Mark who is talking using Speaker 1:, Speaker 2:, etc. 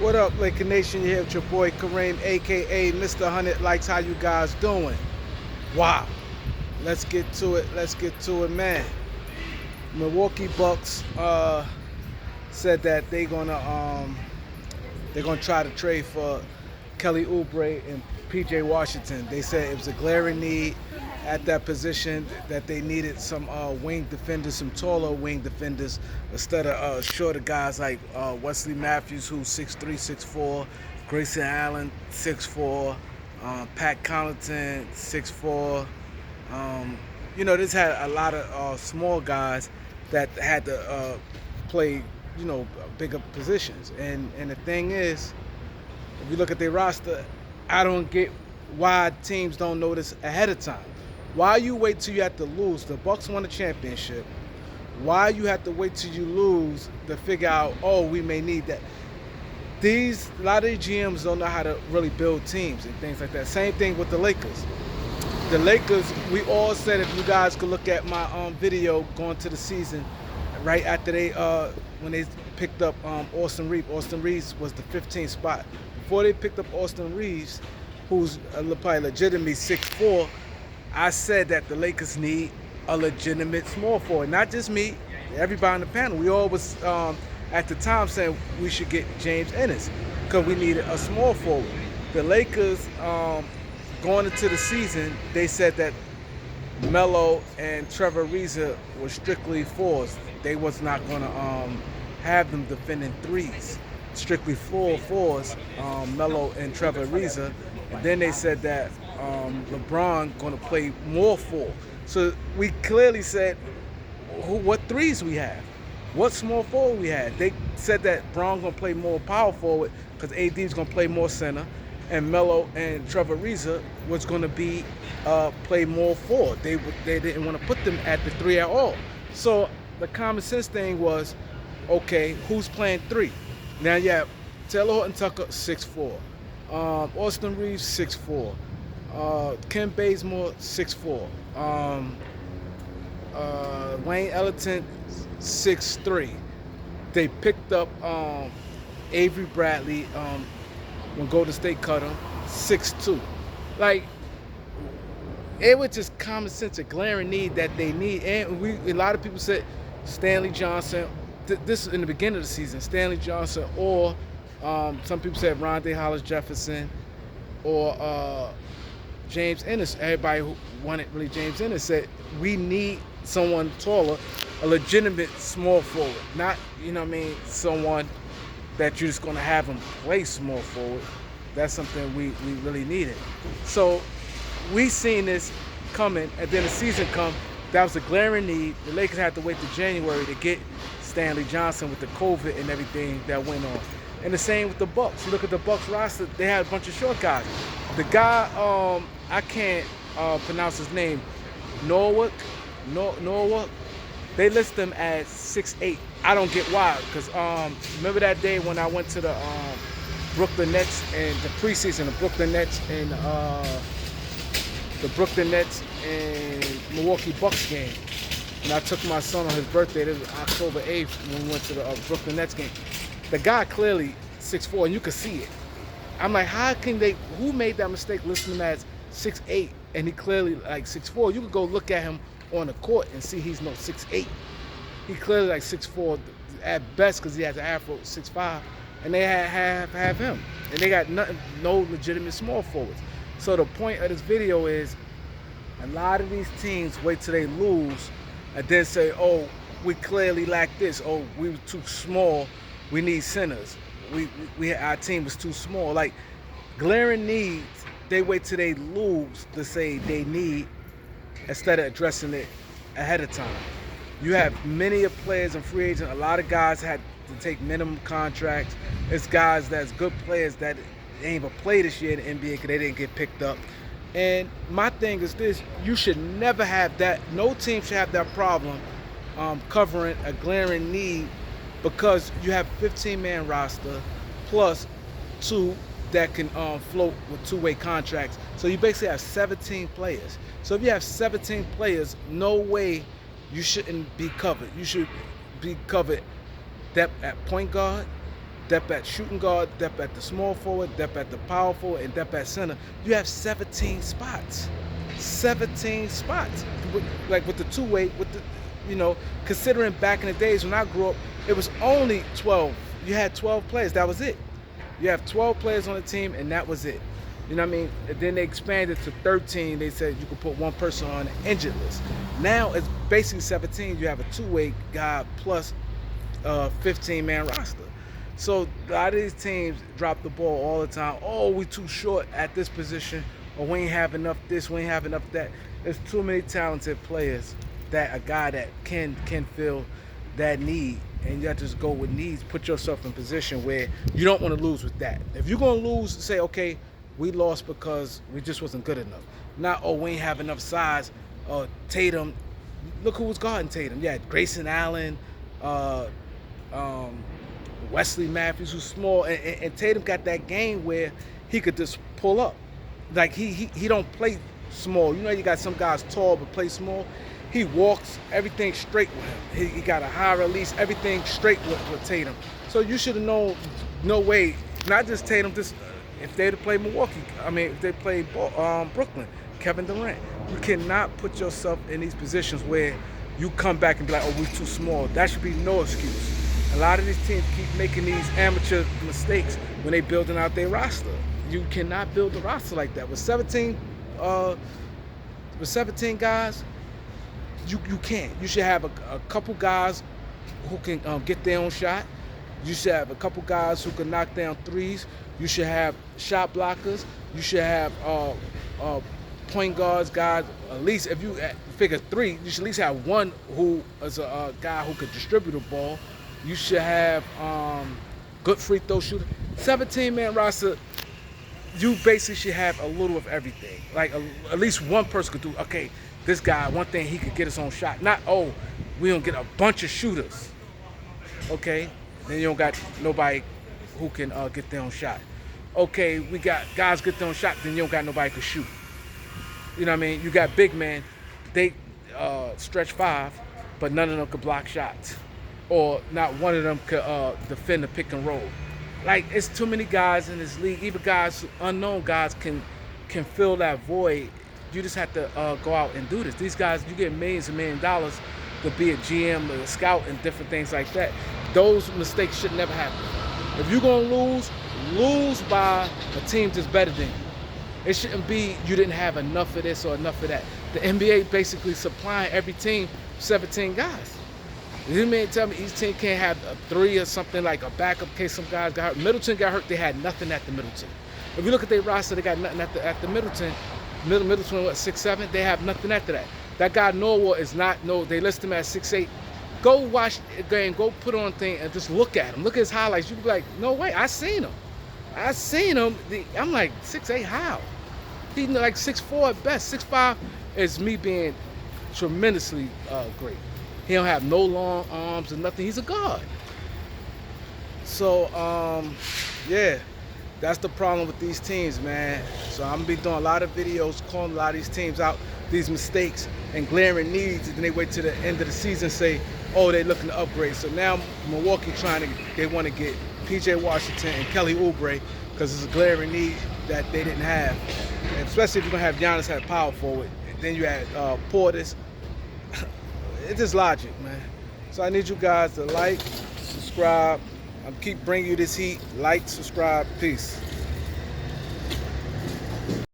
Speaker 1: What up, Laker Nation? You here with your boy Kareem, aka Mr. 100 Likes. How you guys doing? Wow. Let's get to it. Let's get to it, man. Milwaukee Bucks said that they're gonna try to trade for Kelly Oubre and PJ Washington. They said it was a glaring need at that position, that they needed some wing defenders, some taller wing defenders, instead of shorter guys like Wesley Matthews, who's 6'3", 6'4", Grayson Allen, 6'4", Pat Connaughton, 6'4". This had a lot of small guys that had to play, bigger positions. And the thing is, if you look at their roster, I don't get why teams don't know this ahead of time. Why you wait till you have to lose? The Bucks won a championship. Why you have to wait till you lose to figure out, oh, we may need that? A lot of these GMs don't know how to really build teams and things like that. Same thing with the Lakers. The Lakers, we all said, if you guys could look at my video going to the season, right after when they picked up Austin Reeves. Austin Reeves was the 15th spot. Before they picked up Austin Reeves, who's probably legitimately 6'4", I said that the Lakers need a legitimate small forward. Not just me, everybody on the panel. We all was at the time saying we should get James Ennis because we needed a small forward. The Lakers, going into the season, they said that Melo and Trevor Ariza were strictly fours. They was not going to have them defending threes. Strictly fours, Melo and Trevor Ariza. And then they said that LeBron going to play more four. So we clearly said what threes we have, what small forward we had. They said that Braun going to play more power forward because AD is going to play more center, and Melo and Trevor Ariza was going to be play more forward. They didn't want to put them at the three at all. So the common sense thing was, okay, who's playing three? Now you have Taylor Horton Tucker, 6'4". Austin Reeves, 6'4". Ken Bazemore, 6'4". Wayne Ellington, 6'3". They picked up Avery Bradley when Golden State cut him, 6'2". Like, it was just common sense, a glaring need that they need. And a lot of people said Stanley Johnson. This is in the beginning of the season, Stanley Johnson, or some people said Rondé Hollis-Jefferson, or James Ennis. Everybody who wanted really James Ennis said we need someone taller, a legitimate small forward, not someone that you're just going to have him play small forward. That's something we really needed. So we seen this coming, and then the season come. That was a glaring need. The Lakers had to wait till January to get Stanley Johnson with the COVID and everything that went on. And the same with the Bucks. You look at the Bucks roster, they had a bunch of short guys. The guy, I can't pronounce his name, Norwalk, they list him as 6'8". I don't get why, because remember that day when I went to the Brooklyn Nets and the preseason, the Brooklyn Nets and Milwaukee Bucks game. And I took my son on his birthday. It was October 8th when we went to the Brooklyn Nets game. The guy clearly 6'4", and you could see it. I'm like, who made that mistake listing him as 6'8", and he clearly like 6'4"? You could go look at him on the court and see he's no 6'8". He clearly like 6'4" at best because he has an afro, 6'5", and they have him. And they got no legitimate small forwards. So the point of this video is, a lot of these teams wait till they lose and then say, oh, we clearly lack this. Oh, we were too small. We need centers. Our team was too small. Like, glaring needs, they wait till they lose to say they need, instead of addressing it ahead of time. You have many of players and free agents. A lot of guys had to take minimum contracts. It's guys that's good players that they ain't even play this year in the NBA because they didn't get picked up. And my thing is this: you should never have that. No team should have that problem covering a glaring need, because you have 15-man roster plus 2 that can float with two-way contracts. So you basically have 17 players. So if you have 17 players, no way you shouldn't be covered. You should be covered depth at point guard, depth at shooting guard, depth at the small forward, depth at the power forward, and depth at center. You have 17 spots. 17 spots. Like with the two-way, with the, considering back in the days when I grew up, it was only 12. You had 12 players. That was it. You have 12 players on the team, and that was it. You know what I mean? And then they expanded to 13. They said you could put one person on the injured list. Now it's basically 17. You have a two-way guy plus a 15-man roster. So a lot of these teams drop the ball all the time. Oh, we too short at this position, or we ain't have enough this, we ain't have enough that. There's too many talented players that a guy that can fill that need, and you have to just go with needs. Put yourself in position where you don't want to lose with that. If you're gonna lose, say, okay, we lost because we just wasn't good enough. Not, oh, we ain't have enough size. Tatum, look who was guarding Tatum. Yeah, Grayson Allen, Wesley Matthews, who's small, and Tatum got that game where he could just pull up. Like he don't play small. You know, you got some guys tall but play small. He walks everything straight with him. He got a high release, everything straight with Tatum. So you should have known, no way, not just Tatum, just if they'd have played Milwaukee, if they played Brooklyn, Kevin Durant. You cannot put yourself in these positions where you come back and be like, oh, we're too small. That should be no excuse. A lot of these teams keep making these amateur mistakes when they building out their roster. You cannot build a roster like that. With 17 guys, you can't. You should have a couple guys who can get their own shot. You should have a couple guys who can knock down threes. You should have shot blockers. You should have point guards, guys. At least if you figure three, you should at least have one who is a guy who could distribute the ball. You should have good free throw shooter. 17-man roster, you basically should have a little of everything. Like at least one person could do, okay, this guy, one thing, he could get his own shot. Not, oh, we don't get a bunch of shooters. Okay, then you don't got nobody who can get their own shot. Okay, we got guys get their own shot, then you don't got nobody who can shoot. You know what I mean? You got big men, they stretch five, but none of them could block shots. Or not one of them could defend the pick and roll. Like, it's too many guys in this league. Even guys, unknown guys, can fill that void. You just have to go out and do this. These guys, you get millions and $1 million to be a GM, a scout, and different things like that. Those mistakes should never happen. If you're gonna lose by a team that's better than you. It shouldn't be you didn't have enough of this or enough of that. The NBA basically supplying every team 17 guys. You mean tell me each team can't have a three or something, like a backup in case some guys got hurt? Middleton got hurt, they had nothing at the Middleton. If you look at their roster, they got nothing at the Middleton. Middleton, what, 6'7"? They have nothing after that. That guy Norwell is not, they list him at 6'8". Go watch a game, go put on a thing and just look at him. Look at his highlights. You be like, no way, I seen him. I'm like, 6'8", how? He's like 6'4" at best. 6'5" is me being tremendously great. He don't have no long arms or nothing. He's a guard. So, yeah, that's the problem with these teams, man. So I'm gonna be doing a lot of videos calling a lot of these teams out, these mistakes and glaring needs, and then they wait to the end of the season and say, oh, they're looking to upgrade. So now Milwaukee they want to get PJ Washington and Kelly Oubre because it's a glaring need that they didn't have. And especially if you're gonna have Giannis at power forward, then you had Portis. It's just logic, man. So I need you guys to like, subscribe. I'm keep bringing you this heat. Like, subscribe, peace.